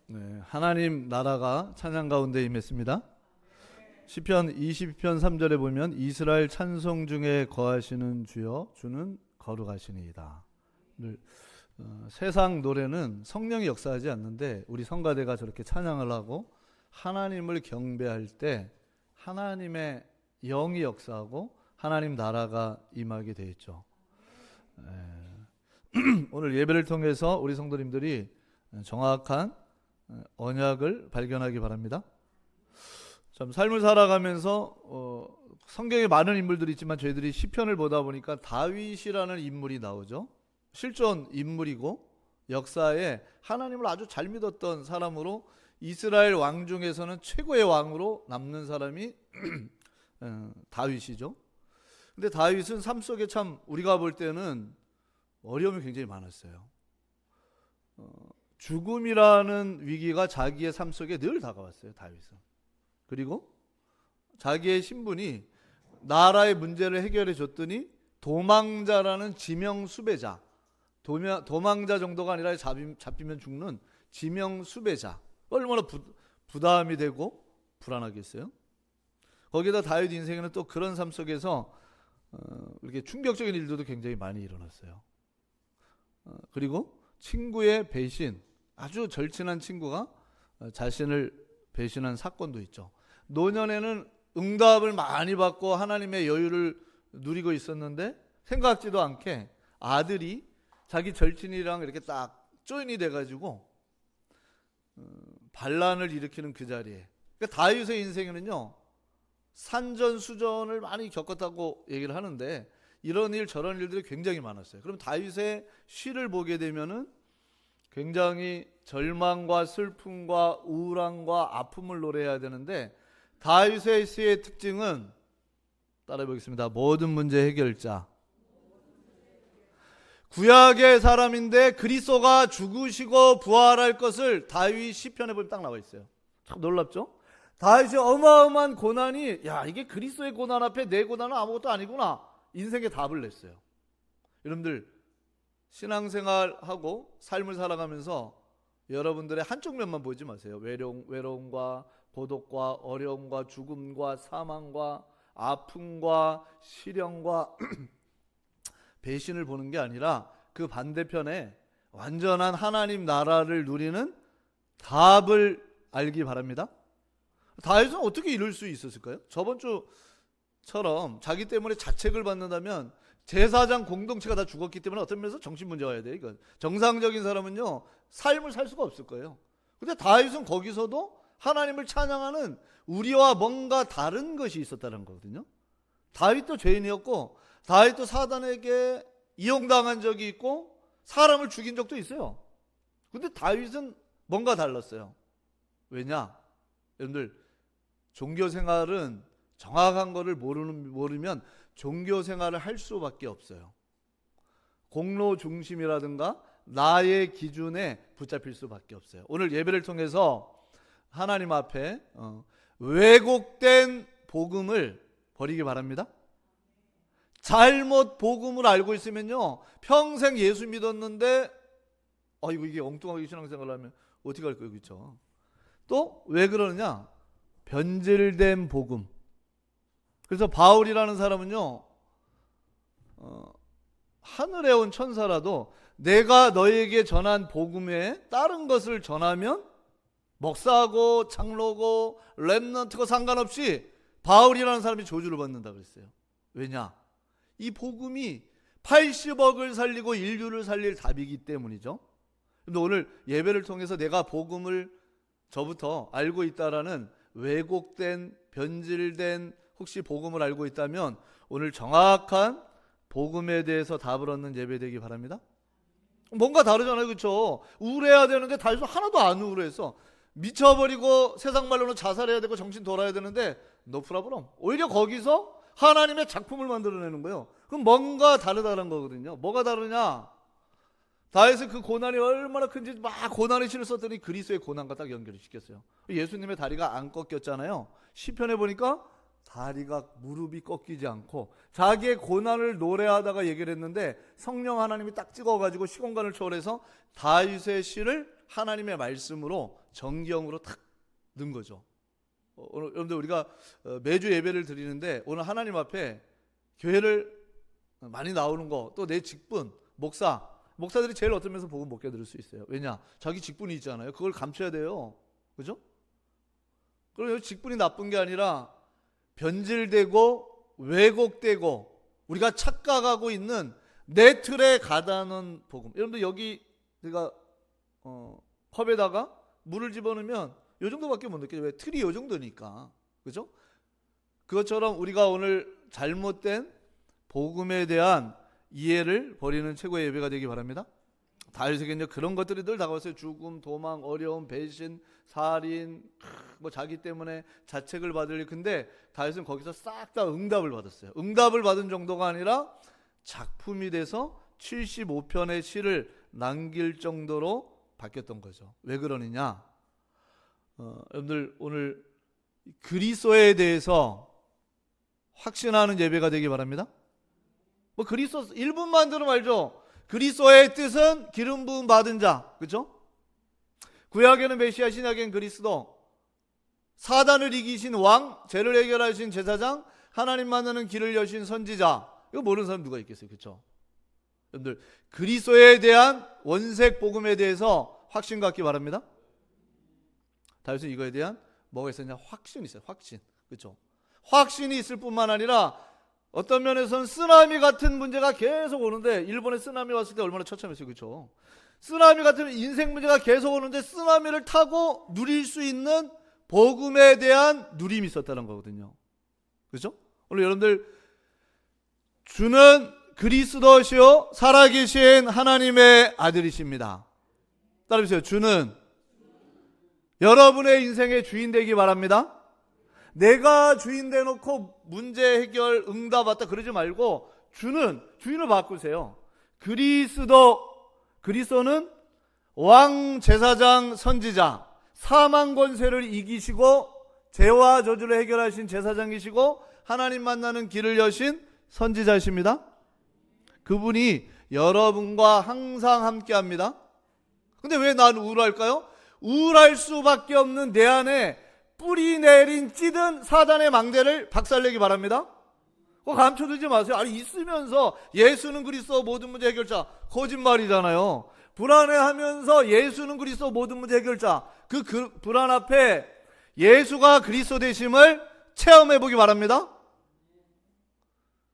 네, 하나님 나라가 찬양 가운데 임했습니다. 시편 22편 3절에 보면 이스라엘 찬송 중에 거하시는 주여 주는 거룩하시니이다. 세상 노래는 성령이 역사하지 않는데 우리 성가대가 저렇게 찬양을 하고 하나님을 경배할 때 하나님의 영이 역사하고 하나님 나라가 임하게 되어 있죠. 오늘 예배를 통해서 우리 성도님들이 정확한 언약을 발견하기 바랍니다. 참 삶을 살아가면서 성경에 많은 인물들이 있지만 저희들이 시편을 보다 보니까 다윗이라는 인물이 나오죠. 실존 인물이고 역사에 하나님을 아주 잘 믿었던 사람으로 이스라엘 왕 중에서는 최고의 왕으로 남는 사람이 다윗이죠. 근데 다윗은 삶 속에 참 우리가 볼 때는 어려움이 굉장히 많았어요. 죽음이라는 위기가 자기의 삶 속에 늘 다가왔어요. 다윗은. 그리고 자기의 신분이 나라의 문제를 해결해 줬더니 도망자라는 지명 수배자, 도망자 정도가 아니라 잡히면 죽는 지명 수배자, 얼마나 부담이 되고 불안하겠어요. 거기다 다윗 인생에는 또 그런 삶 속에서 이렇게 충격적인 일들도 굉장히 많이 일어났어요. 그리고 친구의 배신, 아주 절친한 친구가 자신을 배신한 사건도 있죠. 노년에는 응답을 많이 받고 하나님의 여유를 누리고 있었는데 생각지도 않게 아들이 자기 절친이랑 이렇게 딱 조인이 돼가지고 반란을 일으키는 그 자리에, 그러니까 다윗의 인생에는요 산전수전을 많이 겪었다고 얘기를 하는데 이런 일 저런 일들이 굉장히 많았어요. 그럼 다윗의 시를 보게 되면은 굉장히 절망과 슬픔과 우울함과 아픔을 노래해야 되는데 다윗의 시의 특징은 따라해 보겠습니다. 모든 문제 해결자. 구약의 사람인데 그리스도가 죽으시고 부활할 것을 다윗 시편에 보면 딱 나와 있어요. 참 놀랍죠? 다윗의 어마어마한 고난이, 야, 이게 그리스도의 고난 앞에 내 고난은 아무것도 아니구나, 인생의 답을 냈어요. 여러분들 신앙생활하고 삶을 살아가면서 여러분들의 한쪽 면만 보지 마세요. 외로움과 고독과 어려움과 죽음과 사망과 아픔과 시련과 배신을 보는 게 아니라 그 반대편에 완전한 하나님 나라를 누리는 답을 알기 바랍니다. 다윗은 어떻게 이룰 수 있었을까요? 저번 주처럼 자기 때문에 자책을 받는다면 제사장 공동체가 다 죽었기 때문에 어떤 면에서 정신문제가 와야 돼요. 이건 정상적인 사람은요 삶을 살 수가 없을 거예요. 근데 다윗은 거기서도 하나님을 찬양하는 우리와 뭔가 다른 것이 있었다는 거거든요. 다윗도 죄인이었고 다윗도 사단에게 이용당한 적이 있고 사람을 죽인 적도 있어요. 근데 다윗은 뭔가 달랐어요. 왜냐? 여러분들 종교생활은 정확한 거를 모르면 종교생활을 할 수밖에 없어요. 공로 중심이라든가 나의 기준에 붙잡힐 수밖에 없어요. 오늘 예배를 통해서 하나님 앞에 왜곡된 복음을 버리기 바랍니다. 잘못 복음을 알고 있으면요 평생 예수 믿었는데 이게 엉뚱하게 신앙생활을 하면 어떻게 할 거예요, 그렇죠? 또 왜 그러느냐? 변질된 복음. 그래서 바울이라는 사람은요 하늘에 온 천사라도 내가 너에게 전한 복음에 다른 것을 전하면 목사고 장로고 렘넌트고 상관없이 바울이라는 사람이 저주를 받는다 그랬어요. 왜냐? 이 복음이 80억을 살리고 인류를 살릴 답이기 때문이죠. 근데 오늘 예배를 통해서 내가 복음을 저부터 알고 있다라는 왜곡된 변질된 혹시 복음을 알고 있다면 오늘 정확한 복음에 대해서 답을 얻는 예배 되기 바랍니다. 뭔가 다르잖아요, 그렇죠? 우울해야 되는데 다윗은 하나도 안 우울했어. 미쳐버리고 세상 말로는 자살해야 되고 정신 돌아야 되는데 no problem. 오히려 거기서 하나님의 작품을 만들어내는 거예요. 그럼 뭔가 다르다는 거거든요. 뭐가 다르냐? 다윗은 그 고난이 얼마나 큰지 막 고난의 시를 썼더니 그리스도의 고난과 딱 연결을 시켰어요. 예수님의 다리가 안 꺾였잖아요. 시편에 보니까 다리가 무릎이 꺾이지 않고 자기의 고난을 노래하다가 얘기를 했는데 성령 하나님이 딱 찍어가지고 시공간을 초월해서 다윗의 시를 하나님의 말씀으로 정경으로 탁 넣은 거죠. 오늘 여러분들 우리가 매주 예배를 드리는데 오늘 하나님 앞에 교회를 많이 나오는 거, 또 내 직분, 목사들이 제일 어떤 면에서 복음 못 깨달을 수 있어요. 왜냐? 자기 직분이 있잖아요. 그걸 감춰야 돼요. 그죠? 그럼 직분이 나쁜 게 아니라 변질되고 왜곡되고 우리가 착각하고 있는 내 틀에 가다는 복음. 여러분들 여기 제가 컵에다가 물을 집어넣으면 이 정도밖에 못 느껴요. 왜? 틀이 이 정도니까. 그죠? 그것처럼 우리가 오늘 잘못된 복음에 대한 이해를 버리는 최고의 예배가 되기 바랍니다. 다윗에게는 그런 것들이 늘 다가왔어요. 죽음, 도망, 어려움, 배신, 살인, 뭐 자기 때문에 자책을 받을 일. 근데 다윗은 거기서 싹 다 응답을 받았어요. 응답을 받은 정도가 아니라 작품이 돼서 75편의 시를 남길 정도로 바뀌었던 거죠. 왜 그러느냐? 여러분들 오늘 그리스도에 대해서 확신하는 예배가 되기 바랍니다. 뭐 그리스도 1분만 들으면 알죠. 그리스도의 뜻은 기름 부음 받은 자, 그렇죠? 구약에는 메시아, 신약에는 그리스도. 사단을 이기신 왕, 죄를 해결하신 제사장, 하나님 만나는 길을 여신 선지자. 이거 모르는 사람 누가 있겠어요, 그렇죠? 여러분들 그리스도에 대한 원색 복음에 대해서 확신 갖기 바랍니다. 다윗은 이거에 대한 뭐가 있었냐? 확신이 있어요. 확신, 그렇죠? 확신이 있을 뿐만 아니라 어떤 면에서는 쓰나미 같은 문제가 계속 오는데, 일본에 쓰나미 왔을 때 얼마나 처참했어요, 그렇죠? 쓰나미 같은 인생 문제가 계속 오는데 쓰나미를 타고 누릴 수 있는 복음에 대한 누림이 있었다는 거거든요. 그렇죠? 오늘 여러분들 주는 그리스도시요 살아계신 하나님의 아들이십니다. 따라해주세요. 주는 여러분의 인생의 주인 되기 바랍니다. 내가 주인 돼놓고 문제 해결 응답 왔다 그러지 말고 주인을 바꾸세요. 그리스도는 왕, 제사장, 선지자, 사망 권세를 이기시고 죄와 저주를 해결하신 제사장이시고 하나님 만나는 길을 여신 선지자이십니다. 그분이 여러분과 항상 함께합니다. 근데 왜 난 우울할까요? 우울할 수밖에 없는 내 안에 뿌리 내린 찌든 사단의 망대를 박살내기 바랍니다. 그거 감춰두지 마세요. 아니 있으면서 예수는 그리스도 모든 문제 해결자, 거짓말이잖아요. 불안해하면서 예수는 그리스도 모든 문제 해결자, 그 불안 앞에 예수가 그리스도 되심을 체험해보기 바랍니다.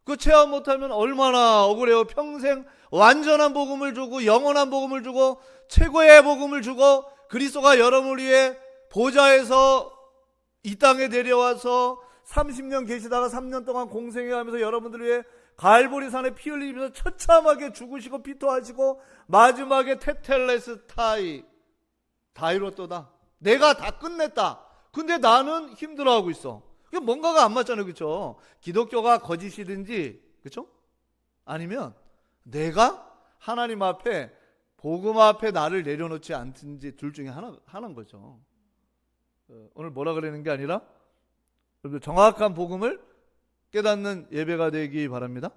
그 체험 못하면 얼마나 억울해요. 평생 완전한 복음을 주고 영원한 복음을 주고 최고의 복음을 주고 그리스도가 여러분을 위해 보좌에서 이 땅에 내려와서 30년 계시다가 3년 동안 공생해가면서 여러분들을 위해 갈보리산에 피 흘리면서 처참하게 죽으시고 피토하시고 마지막에 테텔레스타이 다이로또다. 내가 다 끝냈다. 근데 나는 힘들어하고 있어. 뭔가가 안 맞잖아요, 그렇죠? 기독교가 거짓이든지, 그렇죠? 아니면 내가 하나님 앞에 복음 앞에 나를 내려놓지 않든지 둘 중에 하나인 거죠. 오늘 뭐라 그러는 게 아니라 정확한 복음을 깨닫는 예배가 되기 바랍니다.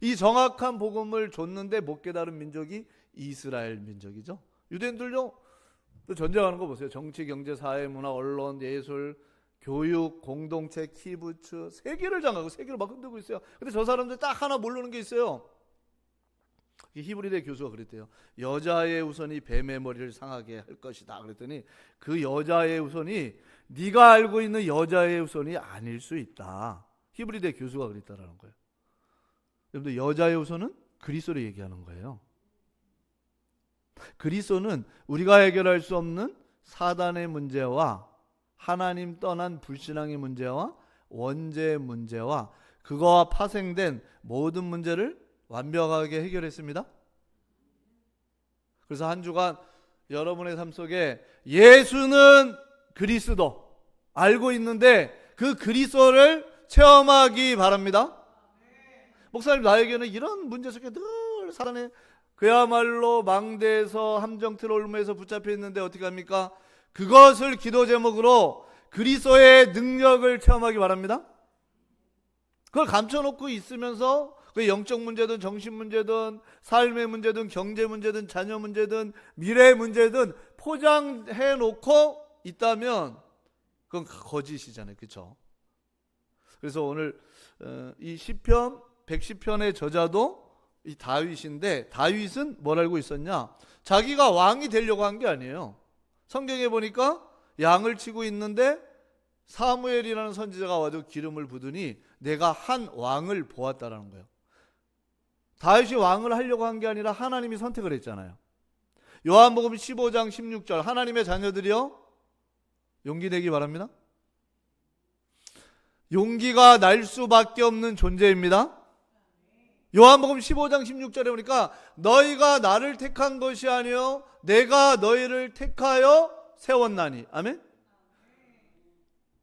이 정확한 복음을 줬는데 못 깨달은 민족이 이스라엘 민족이죠. 유대인들요, 또 전쟁하는 거 보세요. 정치, 경제, 사회, 문화, 언론, 예술, 교육, 공동체, 키부츠, 세계를 장악하고 세계를 막 흔들고 있어요. 근데 저 사람들 딱 하나 모르는 게 있어요. 히브리대 교수가 그랬대요. 여자의 우선이 뱀의 머리를 상하게 할 것이다. 그랬더니 그 여자의 우선이 네가 알고 있는 여자의 우선이 아닐 수 있다. 히브리대 교수가 그랬다라는 거예요. 여러분들 여자의 우선은 그리스도를 얘기하는 거예요. 그리스도는 우리가 해결할 수 없는 사단의 문제와 하나님 떠난 불신앙의 문제와 원죄의 문제와 그거와 파생된 모든 문제를 완벽하게 해결했습니다. 그래서 한 주간 여러분의 삶 속에 예수는 그리스도 알고 있는데 그 그리스도를 체험하기 바랍니다. 목사님, 나에게는 이런 문제 속에 늘 사단에 그야말로 망대에서 함정틀 올무에서 붙잡혀 있는데 어떻게 합니까? 그것을 기도 제목으로 그리스도의 능력을 체험하기 바랍니다. 그걸 감춰놓고 있으면서 그 영적 문제든 정신 문제든 삶의 문제든 경제 문제든 자녀 문제든 미래 문제든 포장해 놓고 있다면 그건 거짓이잖아요. 그렇죠? 그래서 오늘 이 시편 110편의 저자도 이 다윗인데, 다윗은 뭘 알고 있었냐? 자기가 왕이 되려고 한 게 아니에요. 성경에 보니까 양을 치고 있는데 사무엘이라는 선지자가 와서 기름을 부으니 내가 한 왕을 보았다라는 거예요. 다윗이 왕을 하려고 한 게 아니라 하나님이 선택을 했잖아요. 요한복음 15장 16절, 하나님의 자녀들이여 용기 내기 바랍니다. 용기가 날 수밖에 없는 존재입니다. 요한복음 15장 16절에 보니까 너희가 나를 택한 것이 아니요 내가 너희를 택하여 세웠나니. 아멘.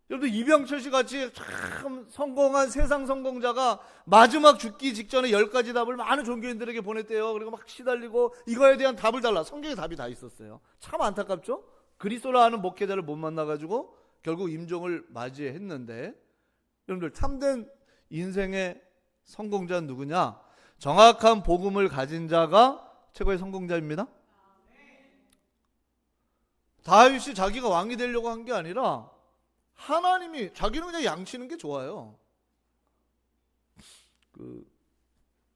여러분, 이병철 씨 같이 참 성공한 세상 성공자가 마지막 죽기 직전에 10가지 답을 많은 종교인들에게 보냈대요. 그리고 막 시달리고 이거에 대한 답을 달라. 성경에 답이 다 있었어요. 참 안타깝죠? 그리스도라 하는 목회자를 못 만나가지고 결국 임종을 맞이했는데, 여러분들 참된 인생의 성공자는 누구냐? 정확한 복음을 가진 자가 최고의 성공자입니다. 다윗이 자기가 왕이 되려고 한 게 아니라 하나님이, 자기는 그냥 양치는 게 좋아요. 그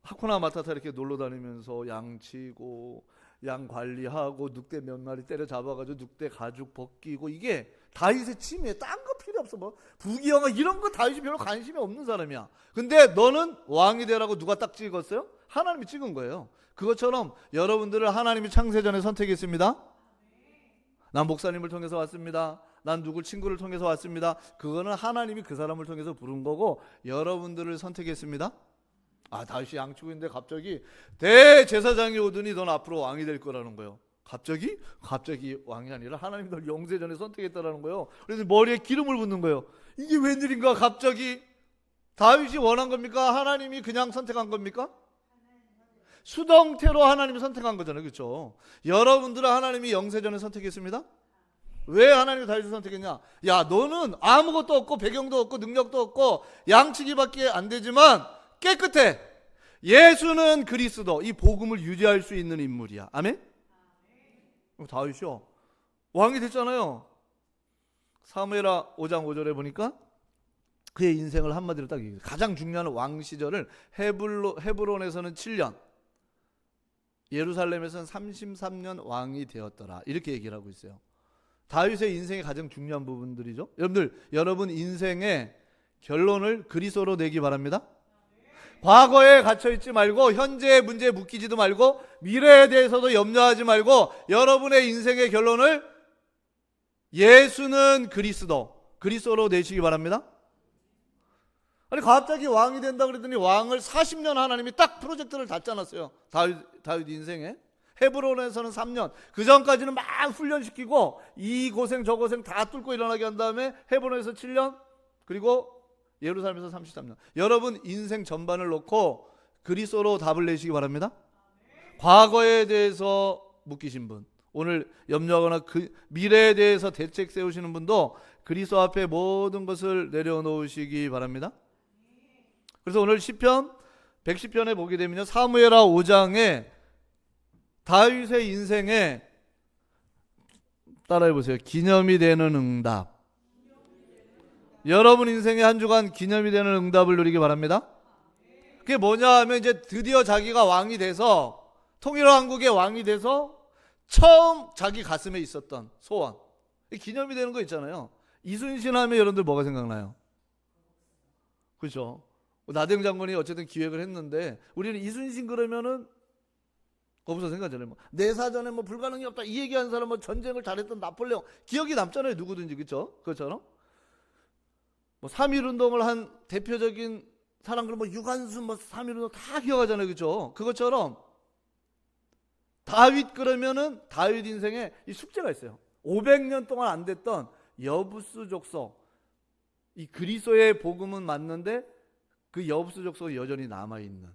하코나 마타타 이렇게 놀러 다니면서 양치고 양 관리하고 늑대 몇 마리 때려 잡아가지고 늑대 가죽 벗기고, 이게 다윗의 취미에 딴 거 필요 없어. 뭐 부귀영화 이런 거 다윗이 별로 관심이 없는 사람이야. 근데 너는 왕이 되라고 누가 딱 찍었어요? 하나님이 찍은 거예요. 그것처럼 여러분들을 하나님이 창세전에 선택했습니다. 난 목사님을 통해서 왔습니다. 난 누굴 친구를 통해서 왔습니다. 그거는 하나님이 그 사람을 통해서 부른 거고 여러분들을 선택했습니다. 아, 다윗이 양치고 있는데 갑자기 대제사장이 오더니 넌 앞으로 왕이 될 거라는 거예요. 갑자기 왕이 아니라 하나님이 널 영세전에 선택했다라는 거예요. 그래서 머리에 기름을 붓는 거예요. 이게 웬일인가? 갑자기 다윗이 원한 겁니까? 하나님이 그냥 선택한 겁니까? 수동태로 하나님이 선택한 거잖아요. 그렇죠? 여러분들은 하나님이 영세전에 선택했습니다. 왜 하나님이 다윗을 선택했냐? 야, 너는 아무것도 없고 배경도 없고 능력도 없고 양치기밖에 안 되지만 깨끗해. 예수는 그리스도, 이 복음을 유지할 수 있는 인물이야. 아멘? 다윗이요, 왕이 됐잖아요. 사무엘하 5장 5절에 보니까 그의 인생을 한마디로 딱 얘기해요. 가장 중요한 왕 시절을 헤브론에서는 7년, 예루살렘에서는 33년 왕이 되었더라. 이렇게 얘기를 하고 있어요. 다윗의 인생의 가장 중요한 부분들이죠. 여러분들, 여러분 인생의 결론을 그리스도로 내기 바랍니다. 과거에 갇혀있지 말고 현재의 문제에 묶이지도 말고 미래에 대해서도 염려하지 말고 여러분의 인생의 결론을 예수는 그리스도로 내시기 바랍니다. 아니, 갑자기 왕이 된다 그랬더니 왕을 40년 하나님이 딱 프로젝트를 다 짜놨어요. 다윗 인생에. 헤브론에서는 3년, 그 전까지는 막 훈련시키고 이 고생 저 고생 다 뚫고 일어나게 한 다음에 헤브론에서 7년, 그리고 예루살렘에서 33년. 여러분 인생 전반을 놓고 그리스도로 답을 내시기 바랍니다. 과거에 대해서 묶이신 분, 오늘 염려하거나 그 미래에 대해서 대책 세우시는 분도 그리스도 앞에 모든 것을 내려놓으시기 바랍니다. 그래서 오늘 시편 110편에 보게 되면요, 사무엘하 5장에 다윗의 인생에, 따라해 보세요, 기념이 되는 응답. 여러분 인생의 한 주간 기념이 되는 응답을 누리기 바랍니다. 그게 뭐냐 하면 이제 드디어 자기가 왕이 돼서, 통일한국의 왕이 돼서 처음 자기 가슴에 있었던 소원, 기념이 되는 거 있잖아요. 이순신 하면 여러분들 뭐가 생각나요? 그렇죠? 나대웅 장군이 어쨌든 기획을 했는데 우리는 이순신 그러면은 거기서 생각하잖아요. 내 사전에 뭐 불가능이 없다 이 얘기하는 사람, 뭐 전쟁을 잘했던 나폴레옹, 기억이 남잖아요. 누구든지. 그렇죠? 그것처럼 뭐 3.1운동을 한 대표적인 사람들, 뭐 유관순, 뭐 3.1운동 다 기억하잖아요. 그렇죠? 그것처럼 다윗 그러면은 다윗 인생에 이 숙제가 있어요. 500년 동안 안 됐던 여부스 족속, 이 그리스도의 복음은 맞는데 그 여부스 족속이 여전히 남아있는,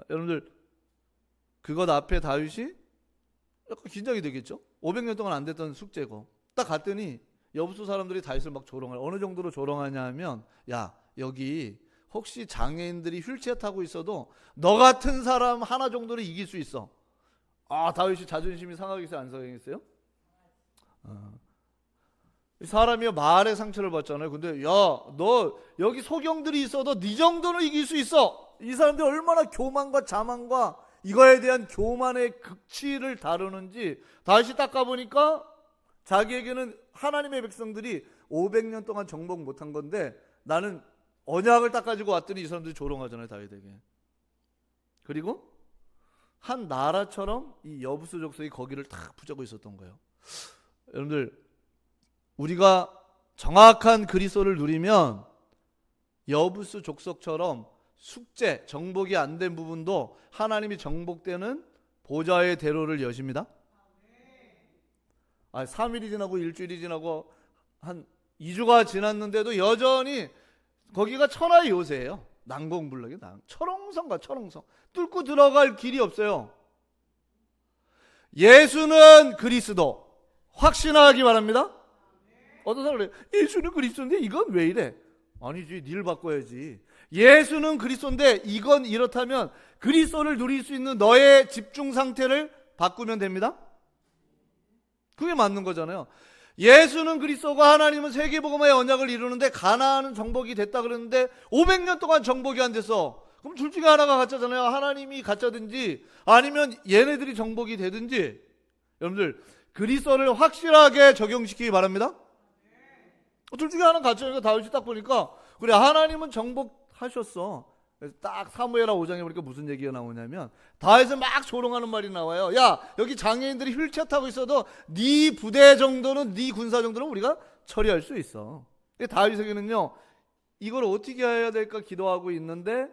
여러분들 그것 앞에 다윗이 약간 긴장이 되겠죠? 500년 동안 안 됐던 숙제고 딱 갔더니 여부수 사람들이 다윗을 막 조롱을, 어느 정도로 조롱하냐 하면, 야, 여기 혹시 장애인들이 휠체어 타고 있어도 너 같은 사람 하나 정도는 이길 수 있어. 다윗이 자존심이 상하겠어요, 안 상하겠어요? 사람이 말에 상처를 받잖아요. 근데 야, 너 여기 소경들이 있어도 네 정도는 이길 수 있어. 이 사람들이 얼마나 교만과 자만과 이거에 대한 교만의 극치를 다루는지 다시 닦아보니까 자기에게는 하나님의 백성들이 500년 동안 정복 못한 건데 나는 언약을 닦아지고 왔더니 이 사람들이 조롱하잖아요, 다윗에게. 그리고 한 나라처럼 이 여부수 족속이 거기를 탁 붙잡고 있었던 거예요. 여러분들, 우리가 정확한 그리스도를 누리면 여부수 족속처럼 숙제, 정복이 안 된 부분도 하나님이 정복되는 보좌의 대로를 여십니다. 3일이 지나고 일주일이 지나고 한 2주가 지났는데도 여전히 거기가 천하의 요새예요. 난공불락이 철옹성과 철옹성. 뚫고 들어갈 길이 없어요. 예수는 그리스도. 확신하기 바랍니다. 어떤 사람은 예수는 그리스도인데 이건 왜 이래? 아니지, 니를 바꿔야지. 예수는 그리스도인데 이건 이렇다면 그리스도를 누릴 수 있는 너의 집중 상태를 바꾸면 됩니다. 그게 맞는 거잖아요. 예수는 그리스도가 하나님은 세계복음화의 언약을 이루는데 가나안은 정복이 됐다 그랬는데 500년 동안 정복이 안 됐어. 그럼 둘 중에 하나가 가짜잖아요. 하나님이 가짜든지 아니면 얘네들이 정복이 되든지. 여러분들, 그리스도를 확실하게 적용시키기 바랍니다. 둘 중에 하나는 가짜니까 다윗이 딱 보니까 그래, 하나님은 정복하셨어. 그래서 딱 사무엘하 5장에 보니까 무슨 얘기가 나오냐면 다윗은 막 조롱하는 말이 나와요. 야, 여기 장애인들이 휠체어 타고 있어도 네 부대 정도는, 네 군사 정도는 우리가 처리할 수 있어. 다윗에게는요, 이걸 어떻게 해야 될까 기도하고 있는데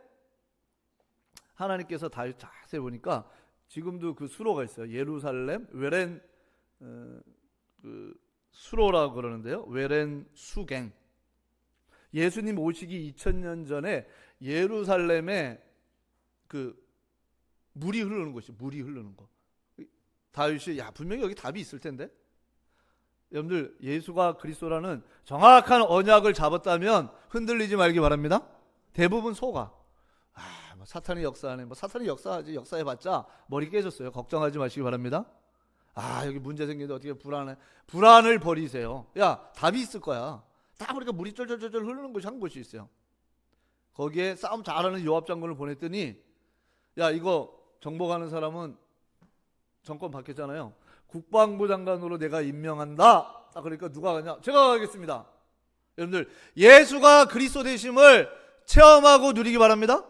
하나님께서 다윗 자세히 보니까 지금도 그 수로가 있어요. 예루살렘 외렌 그 수로라고 그러는데요. 외렌 수갱. 예수님 오시기 2000년 전에 예루살렘에 그 물이 흐르는 곳이, 물이 흐르는 거. 다윗이 분명히 여기 답이 있을 텐데. 여러분들, 예수가 그리스도라는 정확한 언약을 잡았다면 흔들리지 말기 바랍니다. 대부분 속아. 사탄이 역사하네. 사탄이 역사하지. 역사해봤자 머리 깨졌어요. 걱정하지 마시기 바랍니다. 여기 문제 생기는데 어떻게 불안해. 불안을 버리세요. 답이 있을 거야. 딱 보니까 물이 쫄쫄쫄쫄 흐르는 곳이 한 곳이 있어요. 거기에 싸움 잘하는 요압 장군을 보냈더니 이거 정복하는 사람은 정권 바뀌었잖아요. 국방부 장관으로 내가 임명한다. 그러니까 누가 가냐? 제가 가겠습니다. 여러분들, 예수가 그리스도 되심을 체험하고 누리기 바랍니다.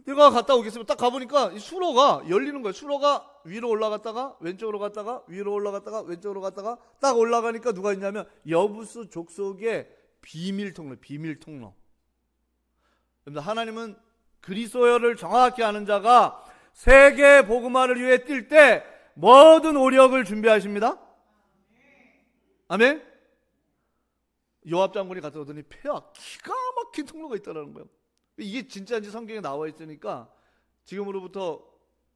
내가 갔다 오겠습니다. 딱 가보니까 이 수로가 열리는 거예요. 수로가 위로 올라갔다가 왼쪽으로 갔다가 위로 올라갔다가 왼쪽으로 갔다가 딱 올라가니까 누가 있냐면 여부수 족속의 비밀 통로. 하나님은 그리스도를 정확히 아는 자가 세계 복음화를 위해 뛸 때 모든 오력을 준비하십니다. 아멘. 요압 장군이 갔다 오더니 폐하 기가 막힌 통로가 있다라는 거예요. 이게 진짜인지 성경에 나와 있으니까 지금으로부터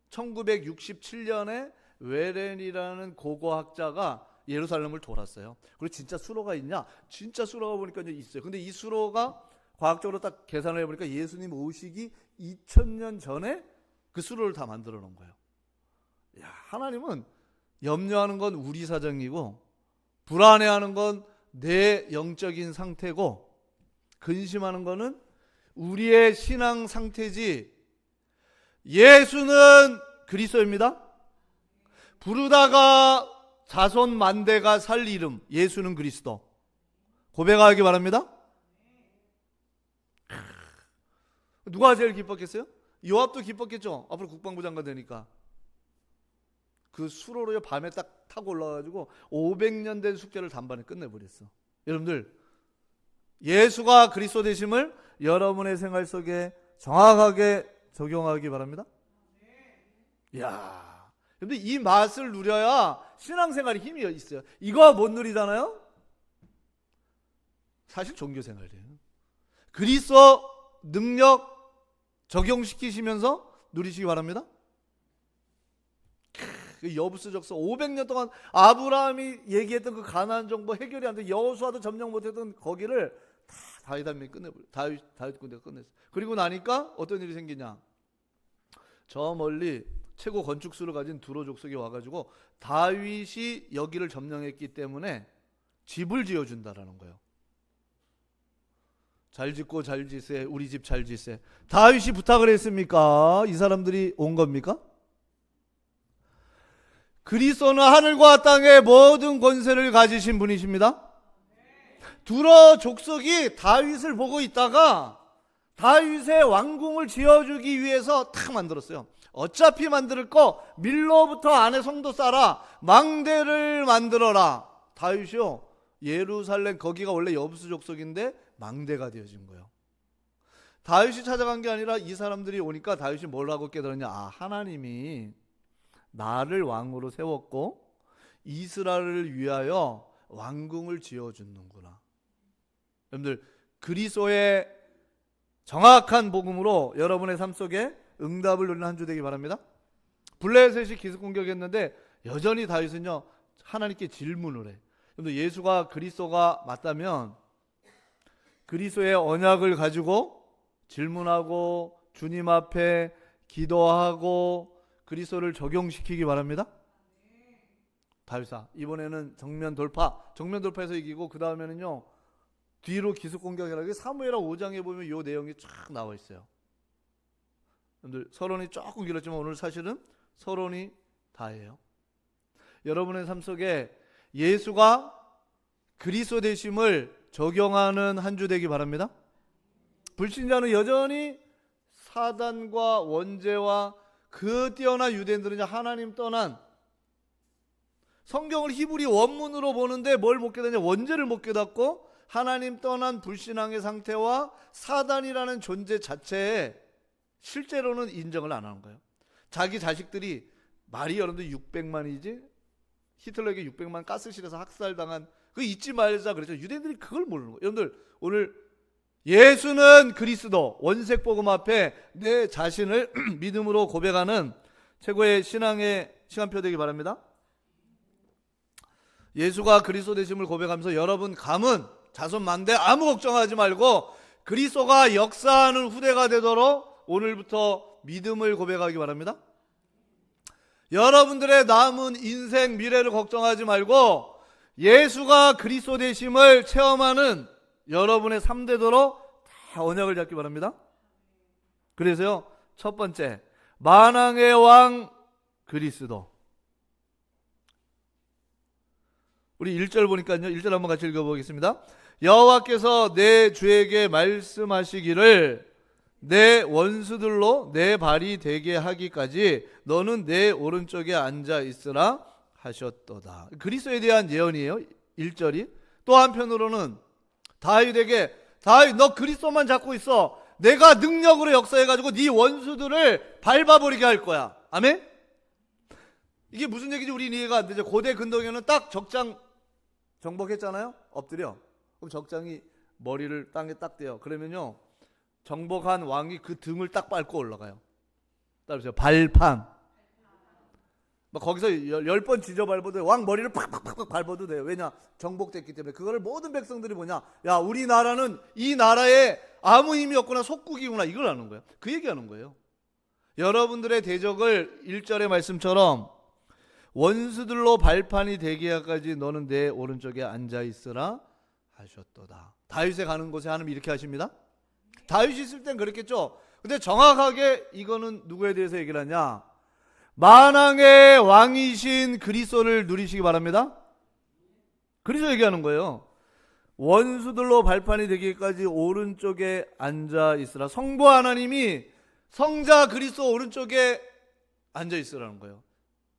1967년에 외렌이라는 고고학자가 예루살렘을 돌았어요. 그리고 진짜 수로가 있냐? 진짜 수로가 보니까 이제 있어요. 근데 이 수로가 과학적으로 딱 계산을 해보니까 예수님 오시기 2000년 전에 그 수로를 다 만들어 놓은 거예요. 하나님은 염려하는 건 우리 사정이고 불안해하는 건 내 영적인 상태고 근심하는 거는 우리의 신앙 상태지. 예수는 그리스도입니다. 부르다가 자손 만대가 살 이름, 예수는 그리스도. 고백하기 바랍니다. 누가 제일 기뻤겠어요? 요압도 기뻤겠죠. 앞으로 국방부 장관 되니까. 그 수로로 밤에 딱 타고 올라가지고 500년 된 숙제를 단번에 끝내버렸어. 여러분들, 예수가 그리스도 되심을 여러분의 생활 속에 정확하게 적용하기 바랍니다. 근데 이 맛을 누려야 신앙생활에 힘이 있어요. 이거 못 누리잖아요. 사실 종교생활이에요. 그리스도 능력 적용시키시면서 누리시기 바랍니다. 여부수적서 500년 동안 아브라함이 얘기했던 그 가나안 정보 해결이 안 돼 여호수아도 점령 못했던 거기를 다 다윗 한 명이 끝내버려. 다윗 군대가 끝냈어. 그리고 나니까 어떤 일이 생기냐? 저 멀리 최고 건축수를 가진 두로 족속이 와가지고 다윗이 여기를 점령했기 때문에 집을 지어준다라는 거예요. 잘 짓고 잘 지세, 우리 집 잘 지세. 다윗이 부탁을 했습니까? 이 사람들이 온 겁니까? 그리스도는 하늘과 땅의 모든 권세를 가지신 분이십니다. 두로 족속이 다윗을 보고 있다가 다윗의 왕궁을 지어주기 위해서 탁 만들었어요. 어차피 만들 거 밀로부터 안에 성도 쌓아 망대를 만들어라. 다윗이요, 예루살렘 거기가 원래 여부수 족속인데 망대가 되어진 거예요. 다윗이 찾아간 게 아니라 이 사람들이 오니까 다윗이 뭘 하고 깨달았냐? 아, 하나님이 나를 왕으로 세웠고 이스라엘을 위하여 왕궁을 지어주는구나. 여러분들, 그리스도의 정확한 복음으로 여러분의 삶 속에 응답을 누리는 한 주 되기 바랍니다. 블레셋이 기습 공격했는데 여전히 다윗은요, 하나님께 질문을 해. 여러분들, 예수가 그리스도가 맞다면 그리스도의 언약을 가지고 질문하고 주님 앞에 기도하고 그리스도를 적용시키기 바랍니다. 다윗아, 이번에는 정면 돌파해서 이기고, 그 다음에는요 뒤로 기습 공격이라고 사무엘하 5장에 보면 이 내용이 쫙 나와 있어요. 여러분들, 서론이 조금 길었지만 오늘 사실은 서론이 다예요. 여러분의 삶 속에 예수가 그리스도 되심을 적용하는 한 주 되기 바랍니다. 불신자는 여전히 사단과 원죄와 그 뛰어난 유대인들은 하나님 떠난, 성경을 히브리 원문으로 보는데 뭘 못 깨닫냐? 원죄를 못 깨닫고 하나님 떠난 불신앙의 상태와 사단이라는 존재 자체에 실제로는 인정을 안 하는 거예요. 자기 자식들이 말이 여러분들 600만이지 히틀러에게 600만 가스실에서 학살당한 그거 잊지 말자 그랬죠. 유대인들이 그걸 모르는 거예요. 여러분들, 오늘 예수는 그리스도 원색 복음 앞에 내 자신을 믿음으로 고백하는 최고의 신앙의 시간표 되기 바랍니다. 예수가 그리스도 되심을 고백하면서 여러분 가문 자손 만대 아무 걱정하지 말고 그리스도가 역사하는 후대가 되도록 오늘부터 믿음을 고백하기 바랍니다. 여러분들의 남은 인생 미래를 걱정하지 말고 예수가 그리스도 되심을 체험하는 여러분의 삶 되도록 다 언약을 잡기 바랍니다. 그래서요, 첫 번째, 만왕의 왕 그리스도. 우리 1절 보니까요, 1절 한번 같이 읽어보겠습니다. 여호와께서 내 주에게 말씀하시기를 내 원수들로 내 발이 되게 하기까지 너는 내 오른쪽에 앉아 있으라 하셨도다. 그리스도에 대한 예언이에요. 1절이. 또 한편으로는 다윗에게, 다윗 너 그리스도만 잡고 있어. 내가 능력으로 역사해가지고 네 원수들을 밟아버리게 할 거야. 아멘? 이게 무슨 얘기인지 우리는 이해가 안 되죠. 고대 근동에는 딱 적장 정복했잖아요. 엎드려. 그럼 적장이 머리를 땅에 딱 대요. 그러면요, 정복한 왕이 그 등을 딱 밟고 올라가요. 따라서 발판. 막 거기서 10번 지져 밟아도 왕 머리를 팍팍팍 밟아도 돼요. 왜냐? 정복됐기 때문에. 그거를 모든 백성들이 뭐냐? 야, 우리나라는 이 나라에 아무 힘이 없구나, 속국이구나, 이걸 아는 거예요. 그 얘기하는 거예요. 여러분들의 대적을 1절의 말씀처럼 원수들로 발판이 되게 하기까지 너는 내 오른쪽에 앉아 있으라 하셨도다. 다윗에 가는 곳에 하나님 이렇게 하십니다. 다윗이 있을 땐 그랬겠죠. 근데 정확하게 이거는 누구에 대해서 얘기를 하냐? 만왕의 왕이신 그리스도를 누리시기 바랍니다. 그리스도 얘기하는 거예요. 원수들로 발판이 되기까지 오른쪽에 앉아 있으라. 성부 하나님이 성자 그리스도 오른쪽에 앉아 있으라는 거예요.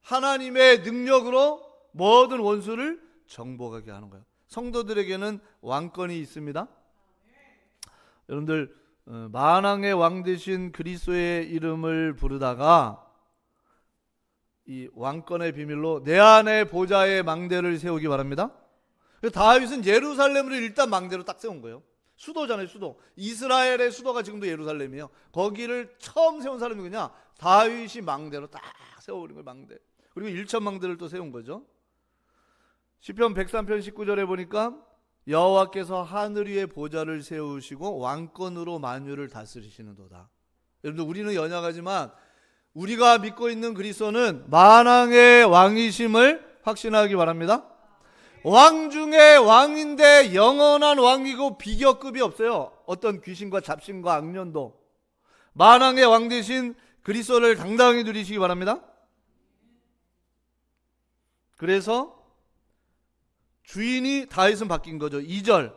하나님의 능력으로 모든 원수를 정복하게 하는 거예요. 성도들에게는 왕권이 있습니다. 여러분들, 만왕의 왕 되신 그리스도의 이름을 부르다가 이 왕권의 비밀로 내 안에 보좌의 망대를 세우기 바랍니다. 다윗은 예루살렘으로 일단 망대로 딱 세운 거예요. 수도잖아요, 수도. 이스라엘의 수도가 지금도 예루살렘이에요. 거기를 처음 세운 사람이 누구냐? 다윗이 망대로 딱 세워버린 거예요, 망대. 그리고 일천망대를 또 세운 거죠. 시편 103편 19절에 보니까 여호와께서 하늘 위에 보좌를 세우시고 왕권으로 만유를 다스리시는도다. 여러분들, 우리는 연약하지만 우리가 믿고 있는 그리스도는 만왕의 왕이심을 확신하기 바랍니다. 왕 중에 왕인데 영원한 왕이고 비교급이 없어요. 어떤 귀신과 잡신과 악년도. 만왕의 왕 대신 그리스도를 당당히 누리시기 바랍니다. 그래서 주인이 다윗은 바뀐 거죠. 2절,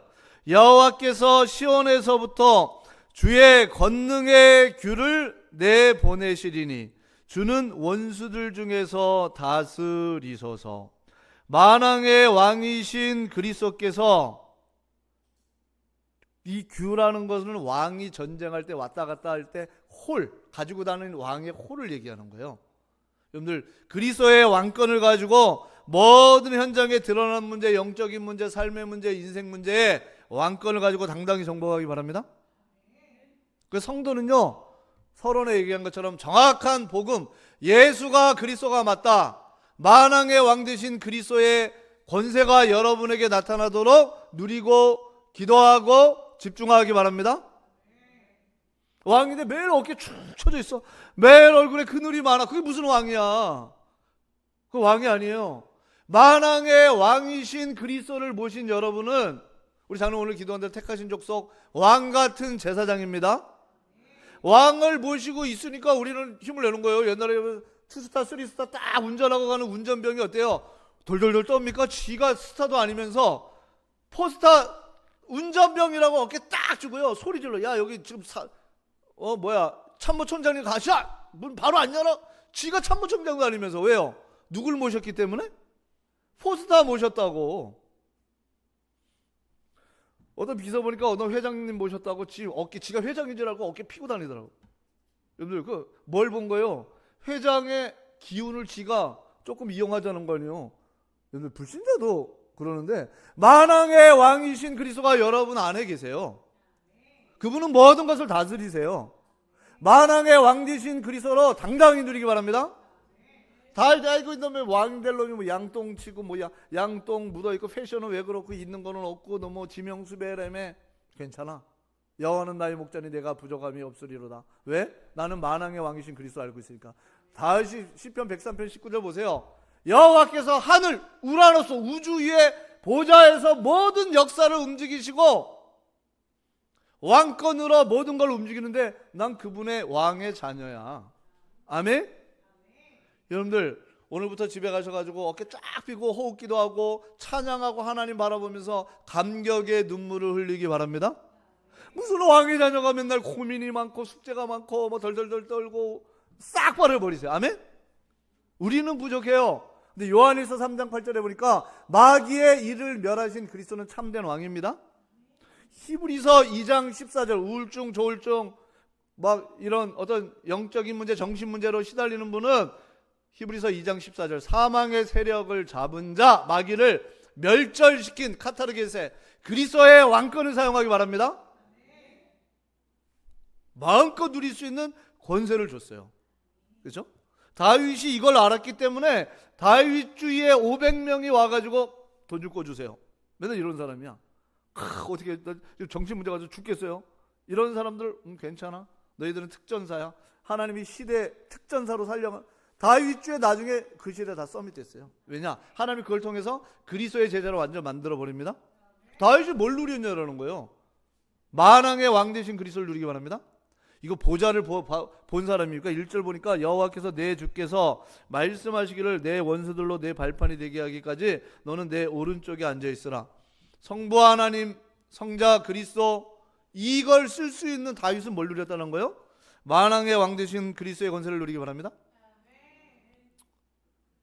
여호와께서 시온에서부터 주의 권능의 규를 내보내시리니 주는 원수들 중에서 다스리소서. 만왕의 왕이신 그리스도께서, 이 규라는 것은 왕이 전쟁할 때 왔다 갔다 할 때 가지고 다니는 왕의 홀을 얘기하는 거예요. 여러분들, 그리스도의 왕권을 가지고 모든 현장에 드러난 문제, 영적인 문제, 삶의 문제, 인생 문제에 왕권을 가지고 당당히 정복하기 바랍니다. 그 성도는요, 서론에 얘기한 것처럼 정확한 복음, 예수가 그리스도가 맞다, 만왕의 왕 되신 그리스도의 권세가 여러분에게 나타나도록 누리고 기도하고 집중하기 바랍니다. 왕인데 매일 어깨 축 처져 있어. 매일 얼굴에 그늘이 많아. 그게 무슨 왕이야? 그 왕이 아니에요. 만왕의 왕이신 그리스도를 모신 여러분은, 우리 장로 오늘 기도한 대로 택하신 족속 왕 같은 제사장입니다. 왕을 모시고 있으니까 우리는 힘을 내는 거예요. 옛날에 투스타, 쓰리스타 딱 운전하고 가는 운전병이 어때요? 돌돌돌 떱니까? 지가 스타도 아니면서 포스타 운전병이라고 어깨 딱 주고요. 소리 질러. 야, 여기 지금 참모총장님 가시야! 문 바로 안 열어? 지가 참모총장도 아니면서. 왜요? 누굴 모셨기 때문에? 포스타 모셨다고. 어떤 비서 보니까 어떤 회장님 모셨다고 지가 회장인 줄 알고 어깨 피고 다니더라고. 여러분들, 뭘 본 거예요? 회장의 기운을 지가 조금 이용하자는 거 아니에요. 여러분들, 불신자도 그러는데 만왕의 왕이신 그리스도가 여러분 안에 계세요. 그분은 모든 것을 다스리세요. 만왕의 왕 되신 그리스도로 당당히 누리기 바랍니다. 다 알고 있다면 왕 될 놈이 뭐 양똥 치고 양똥 묻어있고 패션은 왜 그렇고 있는 거는 없고 너무 지명수배라며. 괜찮아. 여호와는 나의 목자니 내가 부족함이 없으리로다. 왜? 나는 만왕의 왕이신 그리스도 알고 있으니까. 다시 시편 103편 19절 보세요. 여호와께서 하늘 우라노스 우주 위에 보좌에서 모든 역사를 움직이시고 왕권으로 모든 걸 움직이는데 난 그분의 왕의 자녀야. 아멘? 여러분들, 오늘부터 집에 가셔가지고 어깨 쫙 펴고 호흡기도 하고 찬양하고 하나님 바라보면서 감격의 눈물을 흘리기 바랍니다. 무슨 왕의 자녀가 맨날 고민이 많고 숙제가 많고 뭐 덜덜덜 떨고 싹 버려버리세요. 아멘? 우리는 부족해요. 근데 요한일서 3장 8절에 보니까 마귀의 일을 멸하신 그리스도는 참된 왕입니다. 히브리서 2장 14절, 우울증, 조울증 막 이런 어떤 영적인 문제, 정신 문제로 시달리는 분은 히브리서 2장 14절, 사망의 세력을 잡은 자, 마귀를 멸절시킨 카타르게세 그리스도의 왕권을 사용하기 바랍니다. 마음껏 누릴 수 있는 권세를 줬어요. 그렇죠? 다윗이 이걸 알았기 때문에 다윗주위에 500명이 와가지고 돈 좀 꿔주세요. 맨날 이런 사람이야. 어떻게 정신 문제 가지고 죽겠어요? 이런 사람들 괜찮아. 너희들은 특전사야. 하나님이 시대 특전사로 살려. 다윗주에 나중에 그 시대 다 서밋됐어요. 왜냐? 하나님이 그걸 통해서 그리스도의 제자로 완전 만들어 버립니다. 다윗이 뭘 누렸냐라는 거예요. 만왕의 왕 되신 그리스도를 누리기 바랍니다. 이거 보좌를 본 사람입니까? 1절 보니까 여호와께서 내 주께서 말씀하시기를 내 원수들로 내 발판이 되게 하기까지 너는 내 오른쪽에 앉아 있으라. 성부 하나님, 성자 그리스도, 이걸 쓸 수 있는 다윗은 뭘 누렸다는 거예요? 만왕의 왕 되신 그리스도의 권세를 누리기 바랍니다.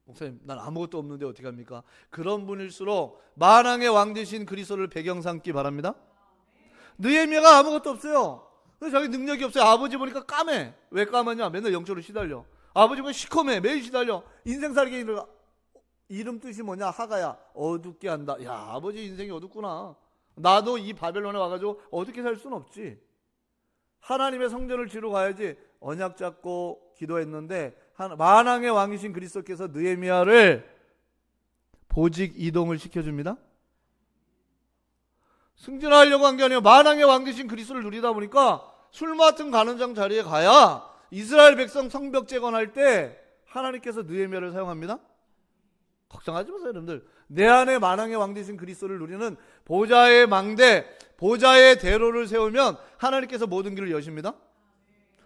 목사님, 난 아무것도 없는데 어떻게 합니까? 그런 분일수록 만왕의 왕 되신 그리스도를 배경 삼기 바랍니다. 느헤미야가 아무것도 없어요. 그래서 자기 능력이 없어요. 아버지 보니까 까매. 왜 까매냐? 맨날 영적으로 시달려. 아버지 보니까 시커매. 매일 시달려. 인생 살기 이름 뜻이 뭐냐? 하가야. 어둡게 한다. 야, 아버지 인생이 어둡구나. 나도 이 바벨론에 와가지고 어둡게 살 수는 없지. 하나님의 성전을 지러 가야지. 언약 잡고 기도했는데 만왕의 왕이신 그리스도께서 느헤미야를 보직 이동을 시켜줍니다. 승진하려고 한 게 아니라 만왕의 왕 되신 그리스도를 누리다 보니까 술 맡은 간원장 자리에 가야 이스라엘 백성 성벽 재건할 때 하나님께서 느헤미야를 사용합니다. 걱정하지 마세요, 여러분들. 내 안에 만왕의 왕 되신 그리스도를 누리는 보좌의 망대, 보좌의 대로를 세우면 하나님께서 모든 길을 여십니다.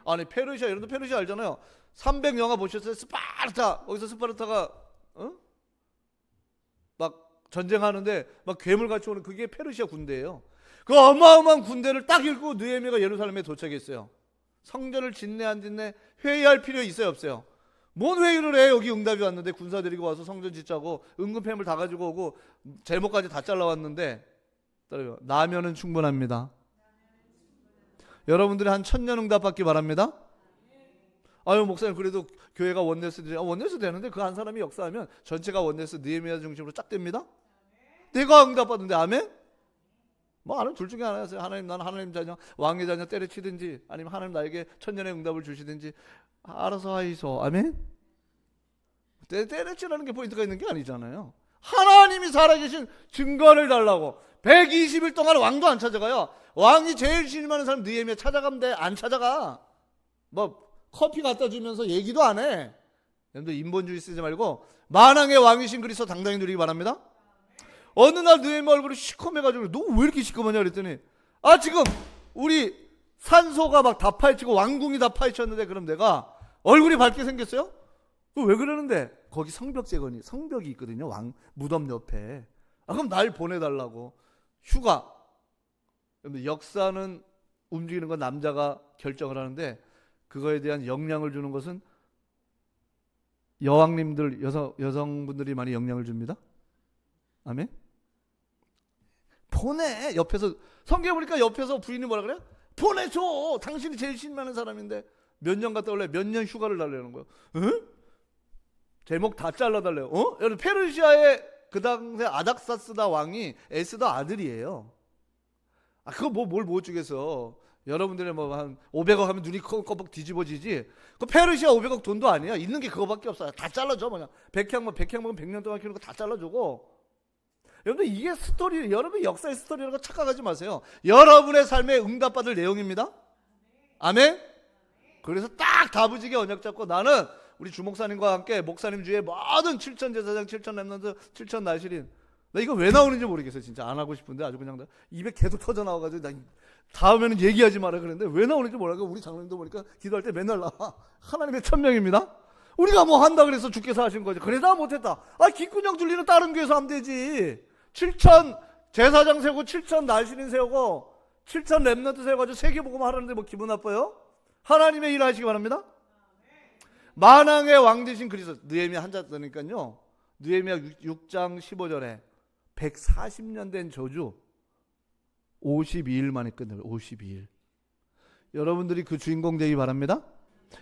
아니 페르시아, 여러분들 페르시아 알잖아요. 300 영화 보셨어요? 스파르타. 거기서 스파르타가 막 전쟁하는데 막 괴물같이 오는 그게 페르시아 군대예요. 그 어마어마한 군대를 딱 읽고 느헤미야가 예루살렘에 도착했어요. 성전을 짓네 안 짓네 회의할 필요 있어요 없어요? 뭔 회의를 해. 여기 응답이 왔는데 군사 데리고 와서 성전 짓자고 은근패물 다 가지고 오고 제목까지 다 잘라왔는데 나면은 충분합니다. 여러분들이 한 1000년 응답받기 바랍니다. 아유 목사님 그래도 교회가 원네스 원네스 되는데 그 한 사람이 역사하면 전체가 원네스 느헤미야 중심으로 쫙 됩니다. 내가 응답받는데 아멘? 뭐 하나님 둘 중에 하나였어요. 하나님 나는 하나님 자녀 왕의 자녀 때려치든지 아니면 하나님 나에게 천년의 응답을 주시든지 알아서 하이소. 아멘? 때려치라는 게 포인트가 있는 게 아니잖아요. 하나님이 살아계신 증거를 달라고 120일 동안 왕도 안 찾아가요. 왕이 제일 신임하는 사람 느헤미야 찾아가면 돼. 안 찾아가. 뭐 커피 갖다 주면서 얘기도 안 해. 여러분들 인본주의 쓰지 말고 만왕의 왕이신 그리스도 당당히 누리기 바랍니다. 어느 날 느헤미야 얼굴이 시커매가지고 너 왜 이렇게 시커매냐 그랬더니 아 지금 우리 산소가 막 다 파헤치고 왕궁이 다 파헤쳤는데 그럼 내가 얼굴이 밝게 생겼어요? 왜 그러는데? 거기 성벽 재건이 성벽이 있거든요. 왕 무덤 옆에. 아 그럼 날 보내달라고. 휴가. 역사는 움직이는 건 남자가 결정을 하는데 그거에 대한 영향을 주는 것은 여왕님들 여성분들이 많이 영향을 줍니다. 아멘. 보내. 옆에서 성경에 보니까 옆에서 부인이 뭐라 그래? 보내줘. 당신이 제일 신임하는 사람인데 몇 년 갔다 올래? 몇 년 휴가를 달라는 거예요. 응? 제목 다 잘라달래요. 여러분 페르시아의 그 당시에 아닥사스다 왕이 에스더 아들이에요. 아 그거 뭘 못 주겠어. 여러분들의 뭐 한 500억 하면 눈이 껌뻑 뒤집어지지. 그 페르시아 500억 돈도 아니야. 있는 게 그거밖에 없어요. 다 잘라줘. 그냥 백향 먹으면 100년 동안 키우는 거 다 잘라주고. 여러분들 이게 스토리, 여러분 역사의 스토리라고 착각하지 마세요. 여러분의 삶에 응답받을 내용입니다. 아멘? 그래서 딱 다부지게 언약 잡고 나는 우리 주목사님과 함께 목사님 주의 모든 7천 제사장, 7천 렘넌트, 7천 나시린. 나 이거 왜 나오는지 모르겠어요. 진짜 안 하고 싶은데 아주 그냥 입에 계속 터져 나와가지고 나 다음에는 얘기하지 마라 그랬는데 왜 나오는지 몰라요. 우리 장로님도 보니까 기도할 때 맨날 나와. 하나님의 천명입니다. 우리가 뭐 한다 그래서 주께서 하신 거지. 그래서 나 못했다. 아 귓구녕 들리는 다른 교회에서 하면 되지. 7천 제사장 세우고 7천 나시린 세우고 7천 렘넌트 세워가지고 세계복음 하라는데 뭐 기분 나빠요? 하나님의 일 하시기 바랍니다. 만왕의 왕 되신 그리스도. 느헤미야 한자 뜨니까요. 느헤미야 6장 15절에 140년 된 저주 52일 만에 끝내요. 52일. 여러분들이 그 주인공 되기 바랍니다.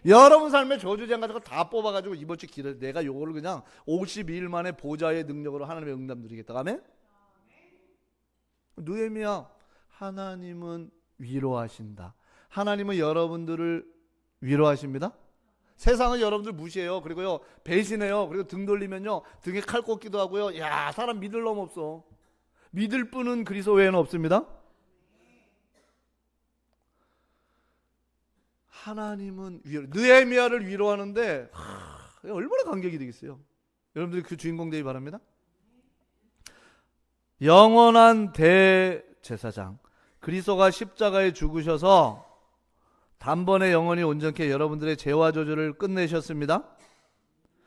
여러분 삶의 저주장 가지고 다 뽑아가지고 이번 주 기도 내가 요거를 그냥 52일 만에 보좌의 능력으로 하나님의 응답 누리겠다. 아멘? 느헤미야 하나님은 위로하신다. 하나님은 여러분들을 위로하십니다. 세상은 여러분들 무시해요. 그리고요 배신해요. 그리고 등 돌리면요 등에 칼 꽂기도 하고요. 야 사람 믿을 놈 없어. 믿을 분은 그리스도 외에는 없습니다. 하나님은 느헤미야를 위로하는데 얼마나 감격이 되겠어요. 여러분들이 그 주인공 되기 바랍니다. 영원한 대제사장 그리스도가 십자가에 죽으셔서 단번에 영원히 온전케 여러분들의 죄와 저주를 끝내셨습니다.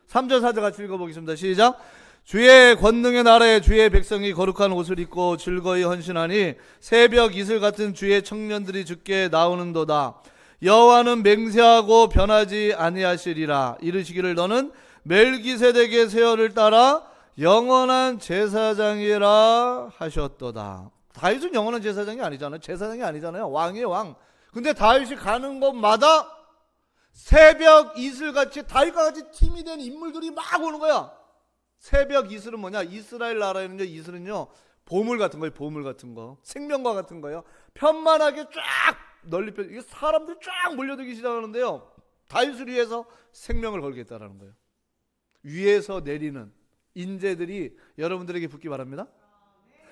3절 4절 같이 읽어보겠습니다. 시작. 주의 권능의 나라에 주의 백성이 거룩한 옷을 입고 즐거이 헌신하니 새벽 이슬 같은 주의 청년들이 주께 나오는도다. 여호와는 맹세하고 변하지 아니하시리라. 이르시기를 너는 멜기세덱의 세월을 따라 영원한 제사장이라 하셨도다. 다윗은 영원한 제사장이 아니잖아요. 제사장이 아니잖아요. 왕이에요, 왕. 근데 다윗이 가는 곳마다 새벽 이슬같이 다윗과 같이 팀이 된 인물들이 막 오는 거야. 새벽 이슬은 뭐냐? 이스라엘 나라에는요, 이슬은요, 보물 같은 거예요, 보물 같은 거. 생명과 같은 거예요. 편만하게 쫙 널리 펴, 이게 사람들이 쫙 몰려들기 시작하는데요. 다윗을 위해서 생명을 걸겠다라는 거예요. 위에서 내리는 인재들이 여러분들에게 붙기 바랍니다.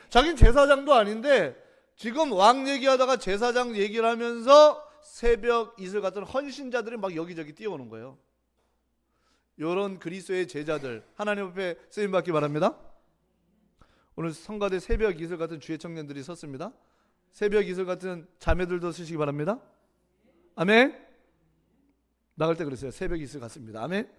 자기는 제사장도 아닌데 지금 왕 얘기하다가 제사장 얘기를 하면서 새벽 이슬 같은 헌신자들이 막 여기저기 뛰어오는 거예요. 이런 그리스도의 제자들 하나님 앞에 쓰임 받기 바랍니다. 오늘 성가대 새벽 이슬 같은 주의 청년들이 섰습니다. 새벽 이슬 같은 자매들도 쓰시기 바랍니다. 아멘. 나갈 때 그랬어요. 새벽 이슬 같습니다. 아멘.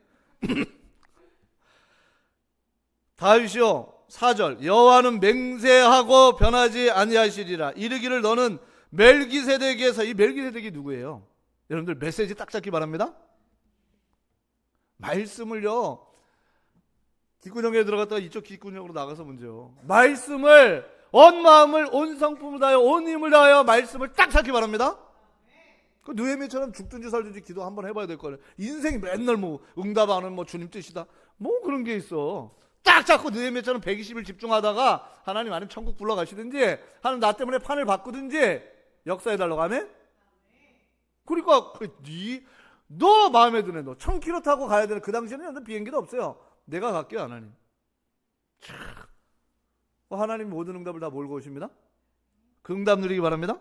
다윗이요 4절 여호와는 맹세하고 변하지 아니하시리라 이르기를 너는 멜기세덱에서 이 멜기세덱이 누구예요? 여러분들 메시지 딱 잡기 바랍니다. 말씀을요 뒷구녕에 들어갔다가 이쪽 뒷구녕으로 나가서 문제요. 말씀을 온 마음을 온 성품을 다하여 온 힘을 다하여 말씀을 딱 잡기 바랍니다. 그 느헤미야처럼 죽든지 살든지 기도 한번 해봐야 될 거예요. 인생이 맨날 뭐 응답 안 하면 뭐 주님 뜻이다 뭐 그런 게 있어. 딱 잡고 느헤미야처럼 120일 집중하다가 하나님 아니면 천국 불러가시든지 하나님 나 때문에 판을 바꾸든지 역사해달라고 하면 그러니까 너 마음에 드네. 너 1000km 타고 가야 되는 그 당시에는 비행기도 없어요. 내가 갈게요 하나님. 하나님 모든 응답을 다 몰고 오십니다. 그 응답 누리기 바랍니다.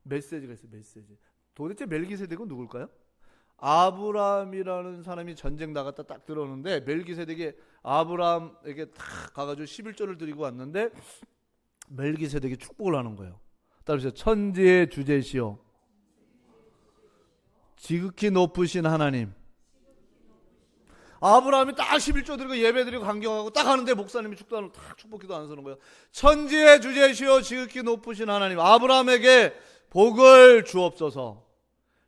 메시지가 있어요. 메시지. 도대체 멜기세덱은 누굴까요? 아브라함이라는 사람이 전쟁 나갔다 딱 들어오는데 멜기세덱이 아브라함에게 딱 가가지고 11조를 드리고 왔는데 멜기세덱이 축복을 하는 거예요. 따라서 천지의 주제시오 지극히 높으신 하나님. 아브라함이 딱 11조 드리고 예배 드리고 강경하고 딱 하는데 목사님이 축도하는 딱 축복기도 안 서는 거예요. 천지의 주제시오 지극히 높으신 하나님 아브라함에게 복을 주옵소서.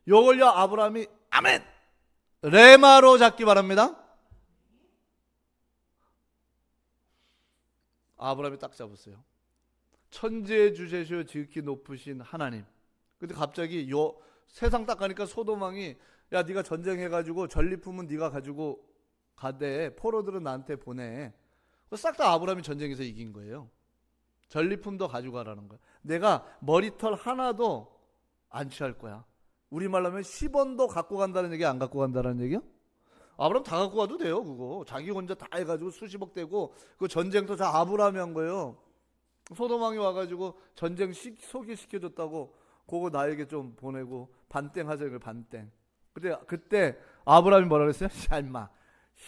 요걸요 아브라함이 아멘 레마로 잡기 바랍니다. 아브라함이 딱 잡았어요. 천지의 주제시오 지극히 높으신 하나님. 근데 갑자기 요 세상 딱 가니까 소돔왕이 야 네가 전쟁해가지고 전리품은 네가 가지고 가되 포로들은 나한테 보내. 싹 다 아브라함이 전쟁에서 이긴 거예요. 전리품도 가져가라는 거야. 내가 머리털 하나도 안 취할 거야. 우리말로 하면 10원도 갖고 간다는 얘기 안 갖고 간다는 얘기야? 아브라함 다 갖고 가도 돼요. 그거 자기 혼자 다 해가지고 수십억 되고 그 전쟁도 다 아브라함이 한 거예요. 소돔왕이 와가지고 전쟁 소개시켜줬다고 그거 나에게 좀 보내고 반땡 하자. 이걸 반땡. 그때 아브라함이 뭐라 그랬어요? 야 임마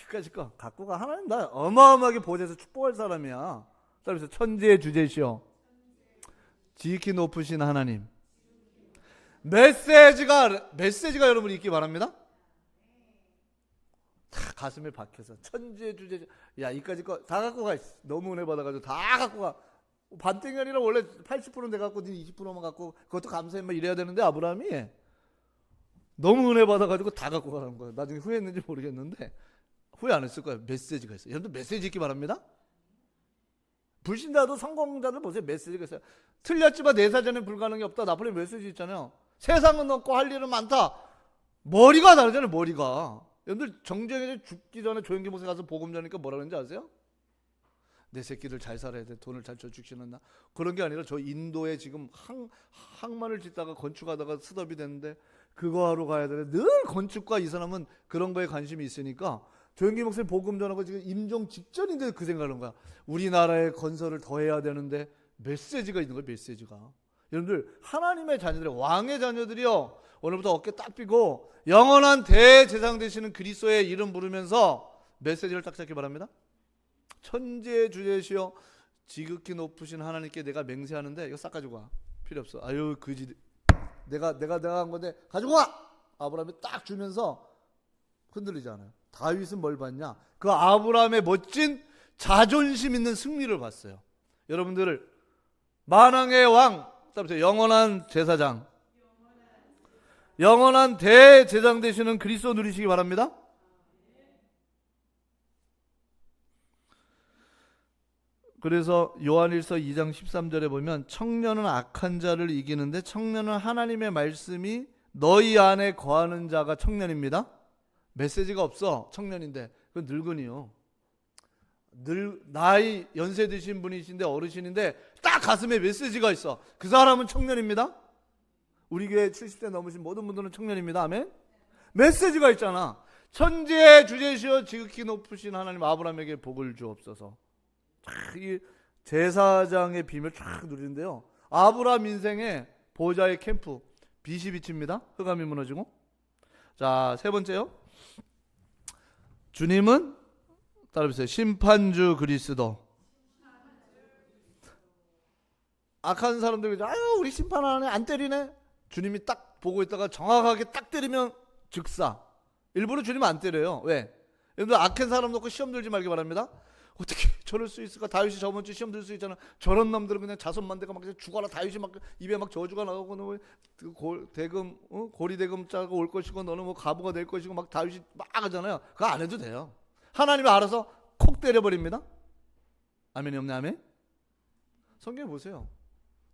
이까짓 거 갖고 가. 하나님 나 어마어마하게 보호해서 축복할 사람이야. 그래서 천지의 주제시오 지극히 높으신 하나님. 메시지가 여러분 있기 바랍니다. 다 가슴에 박혀서 천지의 주제시오 야 이까짓 거 다 갖고 가. 너무 은혜 받아가지고 다 갖고 가. 반땡이 아니라 원래 80% 내가 갖고 네 20%만 갖고 그것도 감사해 막 이래야 되는데 아브라함이 너무 은혜 받아가지고 다 갖고 가는 거야. 나중에 후회했는지 모르겠는데 후회 안 했을 거예요. 메시지가 있어요. 여러분들 메시지 있기 바랍니다. 불신자도 성공자들 보세요. 메시지가 있어요. 틀렸지만 내 사전에 불가능이 없다. 나폴레옹 메시지 있잖아요. 세상은 없고 할 일은 많다. 머리가 다르잖아요. 머리가. 여러분들 정쟁에 죽기 전에 조영기 목사 가서 복음 전하니까 뭐라 그러는지 아세요? 내 새끼들 잘 살아야 돼. 돈을 잘 줘주시는 나. 그런 게 아니라 저 인도에 지금 항만을 짓다가 건축하다가 스톱이 됐는데 그거 하러 가야 되는데 늘 건축과 이 사람은 그런 거에 관심이 있으니까 조영기 목사님 복음 전하고 지금 임종 직전인데 그 생각을 하는 거야. 우리나라의 건설을 더 해야 되는데 메시지가 있는 거예요. 메시지가. 여러분들 하나님의 자녀들 왕의 자녀들이요 오늘부터 어깨 딱 삐고 영원한 대제사장 되시는 그리스도의 이름 부르면서 메시지를 딱 잡기 바랍니다. 천지의 주제시여 지극히 높으신 하나님께 내가 맹세하는데 이거 싹 가지고 와. 필요 없어. 아유 그지 내가 한 건데 가지고 와. 아브라함이 딱 주면서 흔들리지 않아요. 다윗은 뭘 봤냐? 그 아브라함의 멋진 자존심 있는 승리를 봤어요. 여러분들 만왕의 왕 따라서 영원한 제사장 영원한 대제사장 되시는 그리스도 누리시기 바랍니다. 그래서 요한일서 2장 13절에 보면 청년은 악한 자를 이기는데 청년은 하나님의 말씀이 너희 안에 거하는 자가 청년입니다. 메시지가 없어. 청년인데 그건 늙은이요. 나이 연세 드신 분이신데 어르신인데 딱 가슴에 메시지가 있어. 그 사람은 청년입니다. 우리 교회 70대 넘으신 모든 분들은 청년입니다. 아멘. 메시지가 있잖아. 천지의 주제시여 지극히 높으신 하나님 아브라함에게 복을 주옵소서. 이 제사장의 빔을 쫙 누리는데요. 아브라함 인생의 보좌의 캠프 빛이 비칩니다. 흑암이 무너지고. 자, 세 번째요. 주님은 따라해보세요. 심판주 그리스도. 악한 사람들이 아유 우리 심판하네 안 때리네. 주님이 딱 보고 있다가 정확하게 딱 때리면 즉사. 일부러 주님은 안 때려요. 왜? 여러분들 악한 사람 놓고 시험 들지 말기 바랍니다. 어떻게 저럴 수 있을까? 다윗이 저번 주 시험 들 수 있잖아. 저런 놈들은 그냥 자손만대가 막 죽어라. 다윗이 막 입에 막 저주가 나오고 너 대금 고리 대금 짜고 올 것이고 너는 뭐 가부가 될 것이고 막 다윗이 막 하잖아요. 그거 안 해도 돼요. 하나님이 알아서 콕 때려버립니다. 아멘이 없네. 아멘. 성경에 보세요.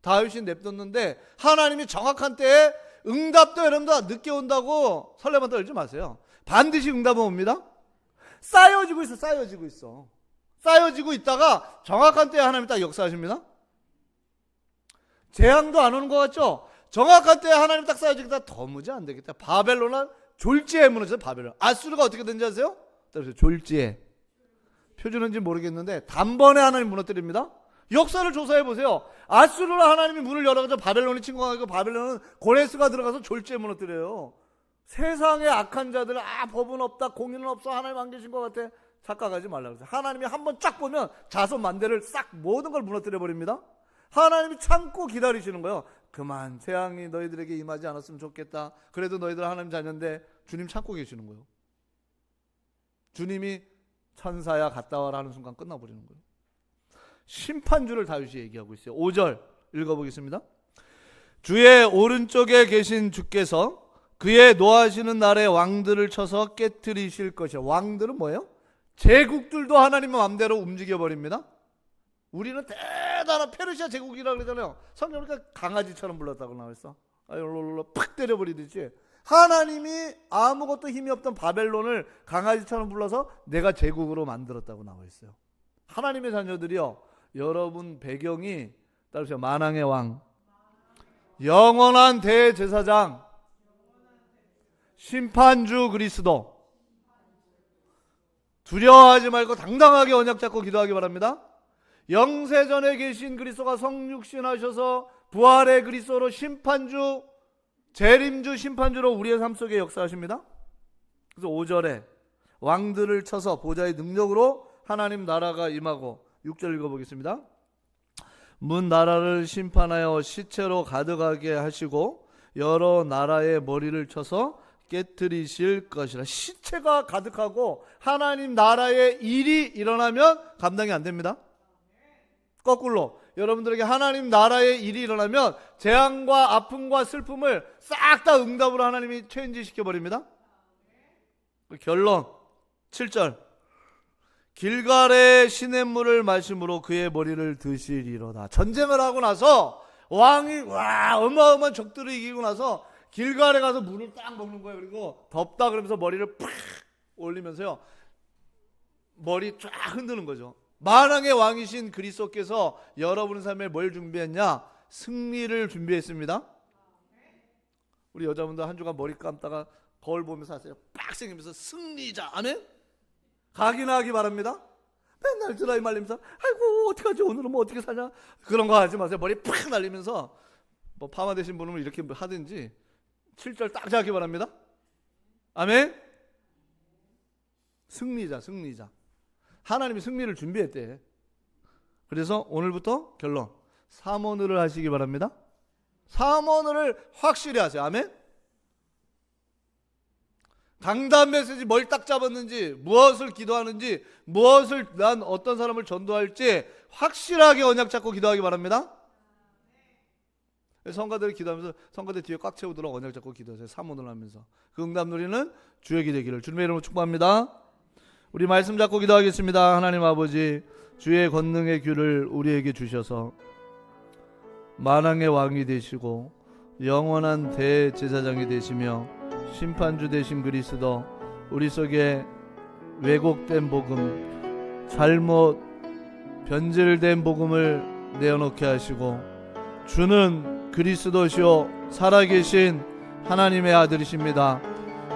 다윗이 냅뒀는데 하나님이 정확한 때에 응답도 여러분들 늦게 온다고 설레만 떨지 마세요. 반드시 응답은 옵니다. 쌓여지고 있어. 쌓여지고 있어. 쌓여지고 있다가 정확한 때에 하나님이 딱 역사하십니다. 재앙도 안 오는 것 같죠? 정확한 때에 하나님 딱 쌓여지겠다. 더 무지 안 되겠다. 바벨론은 졸지에 무너져요. 바벨론. 아수르가 어떻게 된지 아세요? 졸지에. 표준인지 모르겠는데 단번에 하나님 무너뜨립니다. 역사를 조사해 보세요. 아수르로 하나님이 문을 열어가지고 바벨론이 침공하고 바벨론은 고레스가 들어가서 졸지에 무너뜨려요. 세상에 악한 자들 법은 없다 공의는 없어 하나님 안 계신 것 같아. 착각하지 말라고 그래서 하나님이 한번 쫙 보면 자손 만대를 싹 모든 걸 무너뜨려 버립니다. 하나님이 참고 기다리시는 거예요. 그만 재앙이 너희들에게 임하지 않았으면 좋겠다. 그래도 너희들 하나님 자녀인데 주님 참고 계시는 거예요. 주님이 천사야 갔다 와라 하는 순간 끝나버리는 거예요. 심판주를 다윗이 얘기하고 있어요. 5절 읽어보겠습니다. 주의 오른쪽에 계신 주께서 그의 노하시는 날에 왕들을 쳐서 깨트리실 것이야. 왕들은 뭐예요? 제국들도 하나님의 마음대로 움직여버립니다. 우리는 대단한 페르시아 제국이라고 그러잖아요. 성경은 강아지처럼 불렀다고 나와있어. 팍 때려버리듯이 하나님이 아무것도 힘이 없던 바벨론을 강아지처럼 불러서 내가 제국으로 만들었다고 나와있어요. 하나님의 자녀들이요, 여러분 배경이 따르세요. 만왕의 왕, 영원한 대제사장, 심판주 그리스도. 두려워하지 말고 당당하게 언약 잡고 기도하기 바랍니다. 영세전에 계신 그리스도가 성육신하셔서 부활의 그리스도로 심판주, 재림주, 심판주로 우리의 삶 속에 역사하십니다. 그래서 5절에 왕들을 쳐서 보좌의 능력으로 하나님 나라가 임하고, 6절 읽어보겠습니다. 문 나라를 심판하여 시체로 가득하게 하시고 여러 나라의 머리를 쳐서 깨트리실 것이라. 시체가 가득하고 하나님 나라의 일이 일어나면 감당이 안 됩니다. 거꾸로 여러분들에게 하나님 나라의 일이 일어나면 재앙과 아픔과 슬픔을 싹 다 응답으로 하나님이 체인지 시켜버립니다. 결론 7절 길갈의 시냇물을 마심으로 그의 머리를 드시리로다. 전쟁을 하고 나서 왕이 어마어마한 적들을 이기고 나서 길갈에 가서 물을 딱 먹는 거예요. 그리고 덥다 그러면서 머리를 팍 올리면서요, 머리 쫙 흔드는 거죠. 만왕의 왕이신 그리스도께서 여러분의 삶에 뭘 준비했냐? 승리를 준비했습니다. 우리 여자분들 한 주간 머리 감다가 거울 보면서 하세요. 빡 생기면서 승리자. 아멘? 각인하 하기 바랍니다. 맨날 드라이 말리면서 아이고 어떡하지 오늘은 뭐 어떻게 사냐 그런 거 하지 마세요. 머리 팍 날리면서 뭐 파마 되신 분은 이렇게 하든지 7절 딱 하기 바랍니다. 아멘? 승리자, 승리자. 하나님이 승리를 준비했대. 그래서 오늘부터 결론, 삼원을 하시기 바랍니다. 삼원을 확실히 하세요. 아멘? 강단 메시지 뭘 딱 잡았는지, 무엇을 기도하는지, 무엇을 난 어떤 사람을 전도할지 확실하게 언약 잡고 기도하기 바랍니다. 성가들이 기도하면서 성가대 뒤에 꽉 채우도록 언약 잡고 기도하세요. 삼원을 하면서 그 응답 누리는 주의 기되기를 주님의 이름으로 축복합니다. 우리 말씀 잡고 기도하겠습니다. 하나님 아버지, 주의 권능의 귀를 우리에게 주셔서 만왕의 왕이 되시고 영원한 대제사장이 되시며 심판주 되신 그리스도, 우리 속에 왜곡된 복음, 잘못 변질된 복음을 내어놓게 하시고 주는 그리스도시요 살아계신 하나님의 아들이십니다.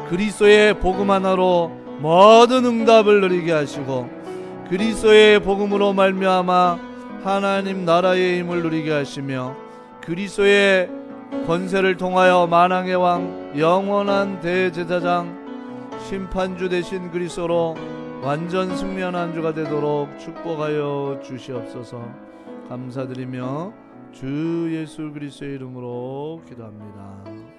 그리스도의 복음 하나로 모든 응답을 누리게 하시고 그리스도의 복음으로 말미암아 하나님 나라의 힘을 누리게 하시며 그리스도의 권세를 통하여 만왕의 왕 영원한 대제사장 심판주 되신 그리스도로 완전 승리하는 주가 되도록 축복하여 주시옵소서. 감사드리며 주 예수 그리스도의 이름으로 기도합니다.